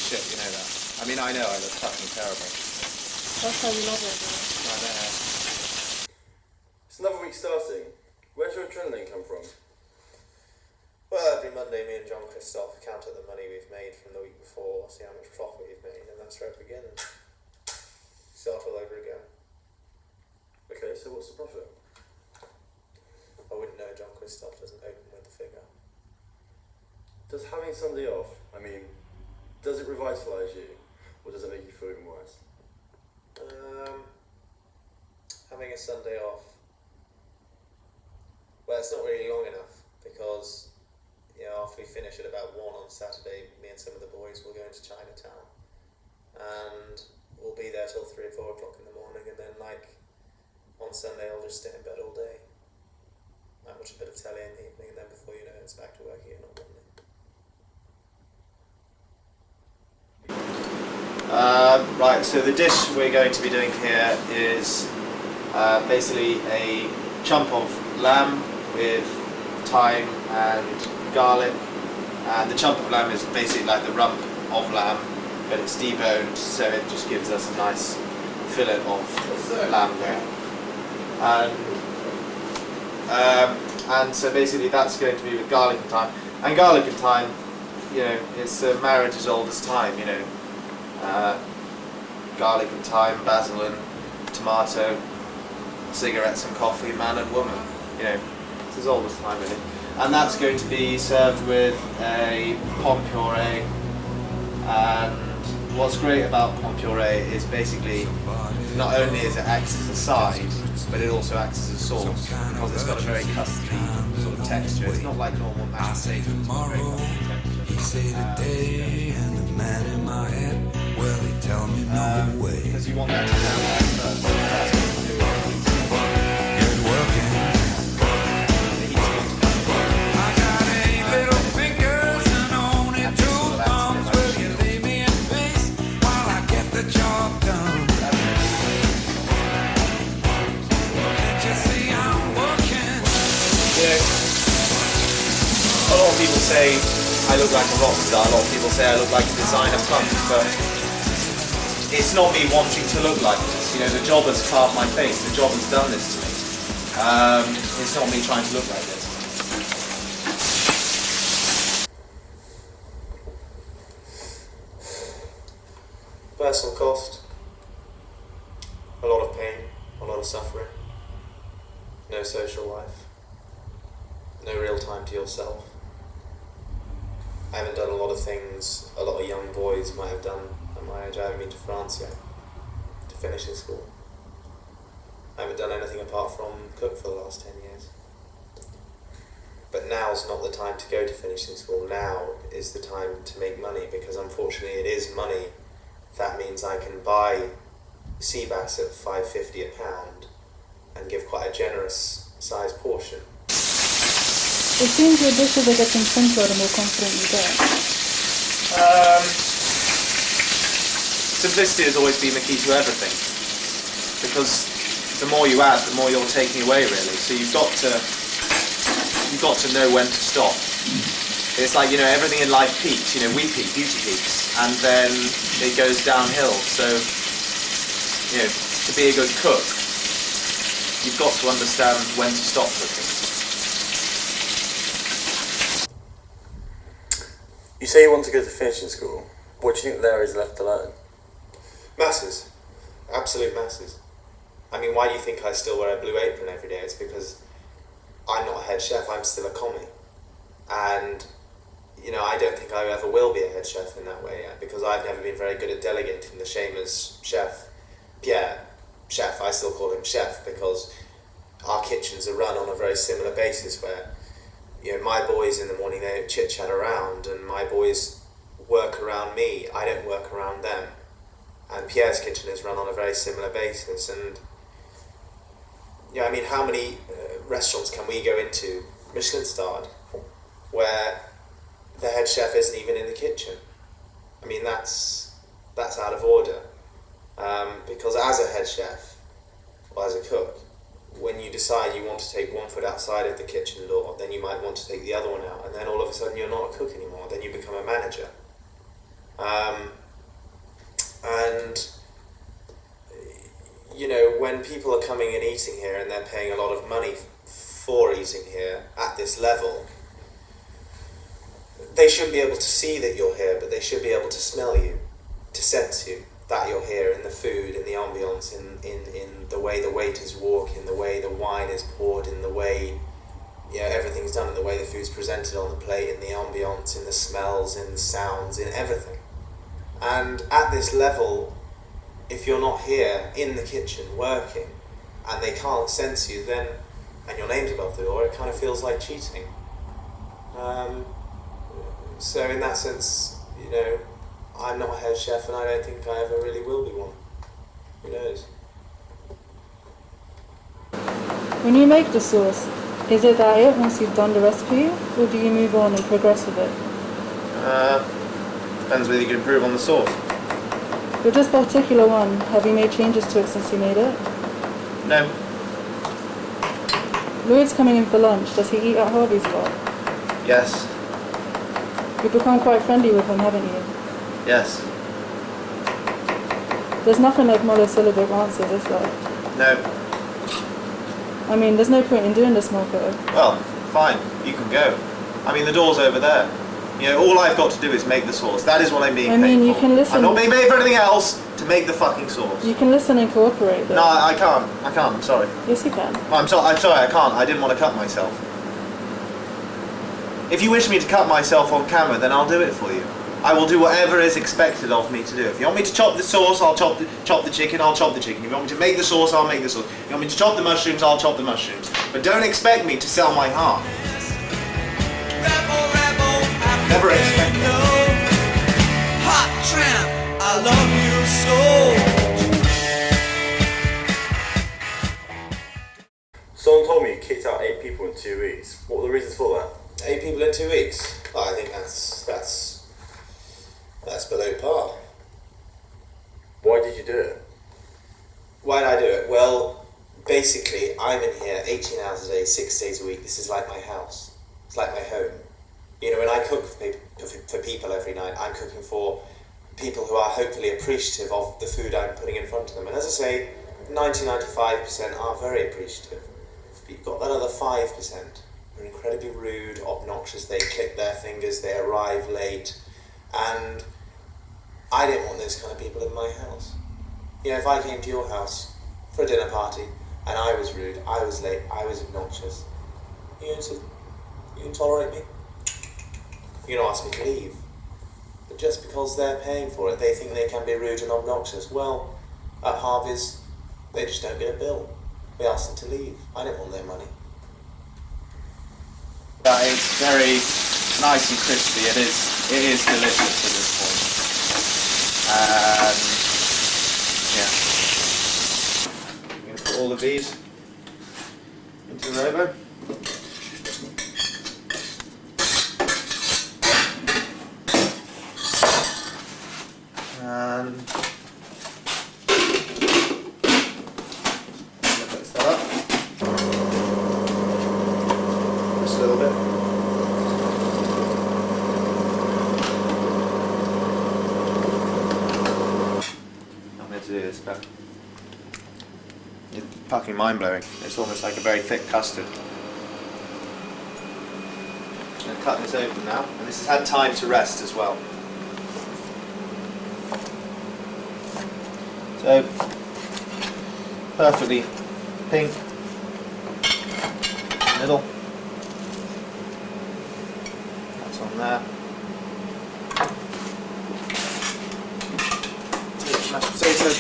shit, you know that. I mean, I know I look fucking terrible. That's how we love it, though. I know. It's another week starting. Where's your adrenaline come from? Well, every Monday me and John Christoph count up the money we've made from the week before, see how much profit we've made, and that's where it begins. Start all over again. Okay, so what's the profit? I wouldn't know, John Christoph doesn't open with the figure. Does having Sunday off, does it revitalise you, or does it make you feel even worse? Having a Sunday off, well, it's not really long enough, because after we finish at about 1 on Saturday, me and some of the boys will go into Chinatown, and we'll be there till 3 or 4 o'clock in the morning, and then on Sunday I'll just stay in bed all day. I watch a bit of telly in the evening, and then before you know it, it's back to work again on Monday. Right, so the dish we're going to be doing here is basically a chump of lamb with thyme and garlic, and the chump of lamb is basically like the rump of lamb, but it's deboned, so it just gives us a nice fillet of lamb there. And so basically that's going to be with garlic and thyme. And garlic and thyme, it's a marriage as old as time, garlic and thyme, basil and tomato, cigarettes and coffee, man and woman, it's as old as time really. And that's going to be served with a pomme puree, and what's great about pomme puree is basically not only is it acts as a side, but it also acts as a sauce, because it's got a very custardy sort of texture. It's not like normal mashed potatoes, it's got a very custardy texture. He say today, and the man in my head, well, he tell me no way. Because you want that to caramelize first, so that's what you do. Good working. The heat's going to come. I got 8 little fingers and only 2 thumbs. Will you lay me in peace while I get the job done? Can't you see I'm working? A lot of people say I look like a rock star, a lot of people say I look like a designer punk, but it's not me wanting to look like this. The job has carved my face, the job has done this to me. It's not me trying to look like this. Personal cost, a lot of pain, a lot of suffering, no social life, no real time to yourself. I haven't done a lot of things a lot of young boys might have done at my age. I haven't been to France yet, to finishing school. I haven't done anything apart from cook for the last 10 years. But now's not the time to go to finishing school. Now is the time to make money, because unfortunately it is money. That means I can buy sea bass at $5.50 a pound and give quite a generous sized portion. It seems your dishes are getting simpler the more confident you get. Simplicity has always been the key to everything, because the more you add, the more you're taking away really. So you've got to know when to stop. It's like, everything in life peaks, we peak, beauty peaks, and then it goes downhill. So, to be a good cook, you've got to understand when to stop cooking. You say you want to go to finishing school. What do you think there is left to learn? Masses. Absolute masses. Why do you think I still wear a blue apron every day? It's because I'm not a head chef, I'm still a commie. And, I don't think I ever will be a head chef in that way, because I've never been very good at delegating the shame as chef. Pierre, chef, I still call him chef, because our kitchens are run on a very similar basis where, my boys in the morning, they chit-chat around, and my boys work around me, I don't work around them. And Pierre's kitchen is run on a very similar basis, and how many restaurants can we go into, Michelin starred, where the head chef isn't even in the kitchen? That's out of order. Because as a head chef, or as a cook, when you decide you want to take one foot outside of the kitchen door, then you might want to take the other one out, and then all of a sudden you're not a cook anymore, then you become a manager. And you know, when people are coming and eating here and they're paying a lot of money for eating here at this level, they should be able to see that you're here, but they should be able to smell you, to sense you, that you're here, in the food, in the ambience, in the way the waiters walk, in the way the wine is poured, in the way everything's done, in the way the food's presented on the plate, in the ambience, in the smells, in the sounds, in everything. And at this level, if you're not here in the kitchen working and they can't sense you, then, and your name's above the door, it kind of feels like cheating. So in that sense, you know, I'm not a head chef and I don't think I ever really will be one. Who knows? When you make the sauce, is it that it once you've done the recipe, or do you move on and progress with it? Depends whether you can improve on the sauce. With this particular one, have you made changes to it since you made it? No. Lloyd's coming in for lunch. Does he eat at Harvey's lot? Yes. You've become quite friendly with him, haven't you? Yes. There's nothing like monosyllabic answers, is there? No. I mean, there's no point in doing this, Marco. Well, fine. You can go. I mean, the door's over there. You know, all I've got to do is make the sauce. That is what I'm being paid for. I mean, you can listen. I'm not being paid for anything else to make the fucking sauce. You can listen and cooperate, though. No, I can't. I can't. I'm sorry. Yes, you can. I'm sorry. I can't. I didn't want to cut myself. If you wish me to cut myself on camera, then I'll do it for you. I will do whatever is expected of me to do. If you want me to chop the sauce, I'll chop the chicken, I'll chop the chicken. If you want me to make the sauce, I'll make the sauce. If you want me to chop the mushrooms, I'll chop the mushrooms. But don't expect me to sell my heart. Never expect me. Hot tramp, I love you so. Someone told me you kicked out 8 people in 2 weeks. What were the reasons for that? 8 people in 2 weeks? Well, I think that's below par. Why did you do it? Why did I do it? Well, basically, I'm in here 18 hours a day, 6 days a week. This is like my house. It's like my home. You know, when I cook for people every night, I'm cooking for people who are hopefully appreciative of the food I'm putting in front of them. And as I say, 90-95% are very appreciative. But you've got that other 5% who are incredibly rude, obnoxious, they click their fingers, they arrive late, and I didn't want those kind of people in my house. You know, if I came to your house for a dinner party and I was rude, I was late, I was obnoxious, you can tolerate me? You're gonna ask me to leave. But just because they're paying for it, they think they can be rude and obnoxious. Well, at Harvey's, they just don't get a bill. We ask them to leave. I don't want their money. It's very nice and crispy. It is delicious at this point. I'm going to put all of these into the robo. And mix that up. Just a little bit. I'm going to do this better. It's fucking mind-blowing. It's almost like a very thick custard. I'm going to cut this open now, and this has had time to rest as well. So, perfectly pink, middle, that's on there, mashed potatoes,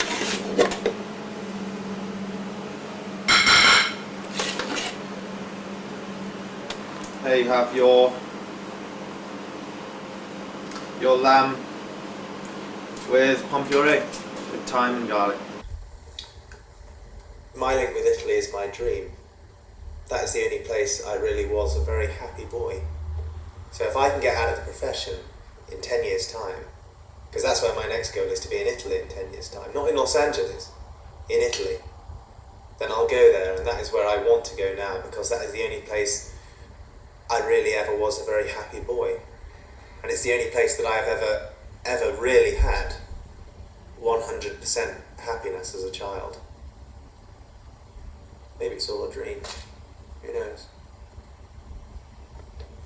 there you have your lamb with pomme puree. With thyme and garlic. My link with Italy is my dream. That is the only place I really was a very happy boy. So if I can get out of the profession in 10 years' time, because that's where my next goal is, to be in Italy in 10 years' time, not in Los Angeles, in Italy, then I'll go there, and that is where I want to go now, because that is the only place I really ever was a very happy boy. And it's the only place that I have ever ever really had 100% happiness as a child. Maybe it's all a dream. Who knows?